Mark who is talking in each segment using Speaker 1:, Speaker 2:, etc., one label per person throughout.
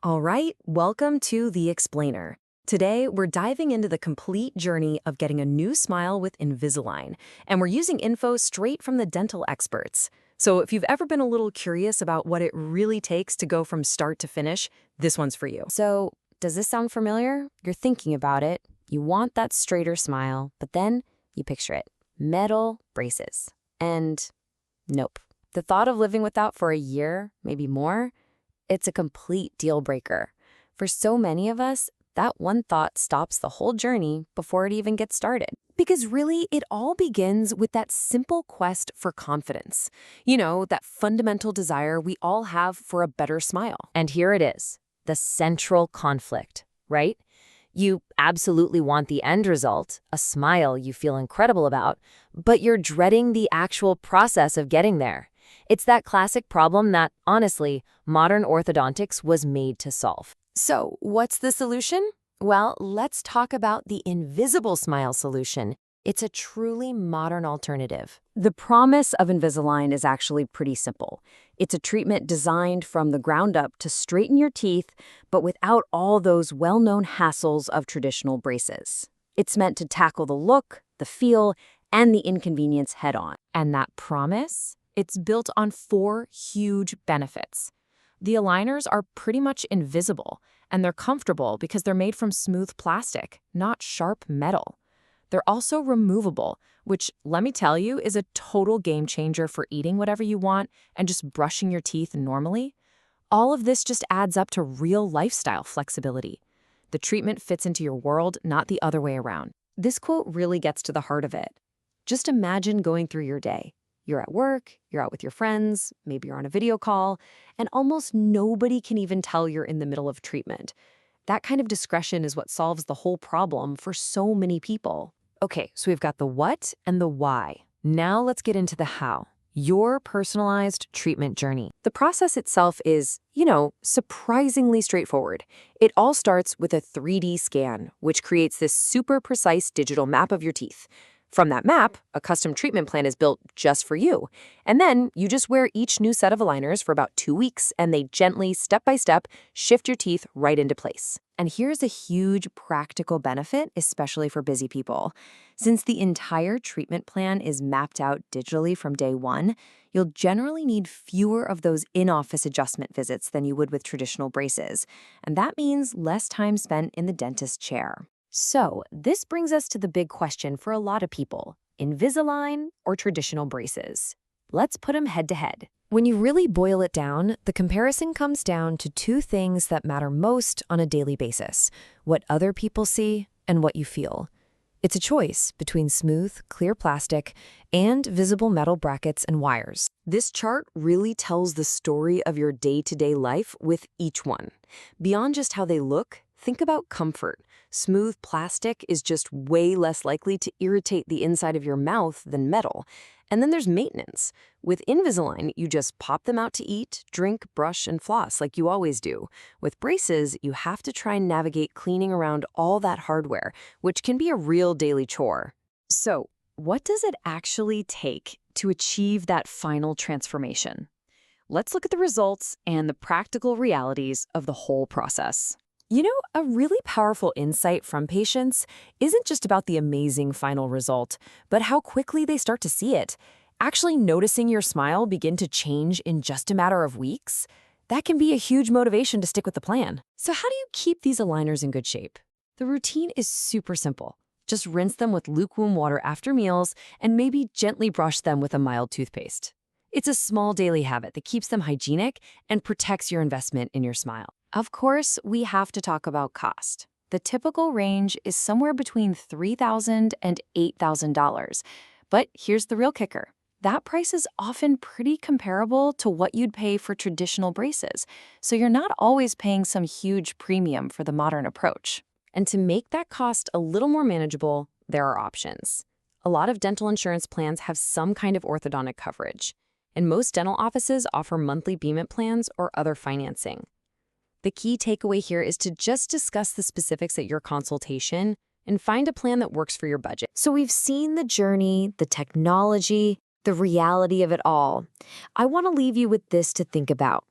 Speaker 1: All right, welcome to The Explainer. Today, we're diving into the complete journey of getting a new smile with Invisalign, and we're using info straight from the dental experts. So if you've ever been a little curious about what it really takes to go from start to finish, this one's for you.
Speaker 2: So, does this sound familiar? You're thinking about it. You want that straighter smile, but then you picture it. Metal braces. And nope. The thought of living without for a year, maybe more, it's a complete deal breaker. For so many of us, that one thought stops the whole journey before it even gets started.
Speaker 1: Because really, it all begins with that simple quest for confidence. You know, that fundamental desire we all have for a better smile.
Speaker 2: And here it is, the central conflict, right? You absolutely want the end result, a smile you feel incredible about, but you're dreading the actual process of getting there. It's that classic problem that, honestly, modern orthodontics was made to solve.
Speaker 1: So, what's the solution? Well, let's talk about the invisible smile solution. It's a truly modern alternative. The promise of Invisalign is actually pretty simple. It's a treatment designed from the ground up to straighten your teeth, but without all those well-known hassles of traditional braces. It's meant to tackle the look, the feel, and the inconvenience head-on. And that promise? It's built on 4 huge benefits. The aligners are pretty much invisible, and they're comfortable because they're made from smooth plastic, not sharp metal. They're also removable, which, let me tell you, is a total game changer for eating whatever you want and just brushing your teeth normally. All of this just adds up to real lifestyle flexibility. The treatment fits into your world, not the other way around. This quote really gets to the heart of it. Just imagine going through your day. You're at work, you're out with your friends, maybe you're on a video call, and almost nobody can even tell you're in the middle of treatment. That kind of discretion is what solves the whole problem for so many people. Okay, so we've got the what and the why. Now let's get into the how. Your personalized treatment journey. The process itself is, surprisingly straightforward. It all starts with a 3D scan, which creates this super precise digital map of your teeth. From that map, a custom treatment plan is built just for you. And then you just wear each new set of aligners for about 2 weeks, and they gently, step by step, shift your teeth right into place. And here's a huge practical benefit, especially for busy people. Since the entire treatment plan is mapped out digitally from day one, you'll generally need fewer of those in-office adjustment visits than you would with traditional braces. And that means less time spent in the dentist chair. So, this brings us to the big question for a lot of people: Invisalign or traditional braces? Let's put them head to head. When you really boil it down, the comparison comes down to 2 things that matter most on a daily basis: what other people see and what you feel. It's a choice between smooth, clear plastic and visible metal brackets and wires. This chart really tells the story of your day-to-day life with each one. Beyond just how they look, think about comfort. Smooth plastic is just way less likely to irritate the inside of your mouth than metal. And then there's maintenance. With Invisalign, you just pop them out to eat, drink, brush, and floss like you always do. With braces, you have to try and navigate cleaning around all that hardware, which can be a real daily chore. So, what does it actually take to achieve that final transformation? Let's look at the results and the practical realities of the whole process. A really powerful insight from patients isn't just about the amazing final result, but how quickly they start to see it. Actually noticing your smile begin to change in just a matter of weeks, that can be a huge motivation to stick with the plan. So how do you keep these aligners in good shape? The routine is super simple. Just rinse them with lukewarm water after meals and maybe gently brush them with a mild toothpaste. It's a small daily habit that keeps them hygienic and protects your investment in your smile. Of course, we have to talk about cost. The typical range is somewhere between $3,000 and $8,000. But here's the real kicker. That price is often pretty comparable to what you'd pay for traditional braces, so you're not always paying some huge premium for the modern approach. And to make that cost a little more manageable, there are options. A lot of dental insurance plans have some kind of orthodontic coverage, and most dental offices offer monthly payment plans or other financing. The key takeaway here is to just discuss the specifics at your consultation and find a plan that works for your budget. So we've seen the journey, the technology, the reality of it all. I want to leave you with this to think about.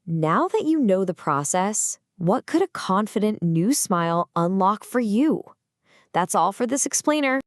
Speaker 1: Now that you know the process, What could a confident new smile unlock for you? That's all for this explainer.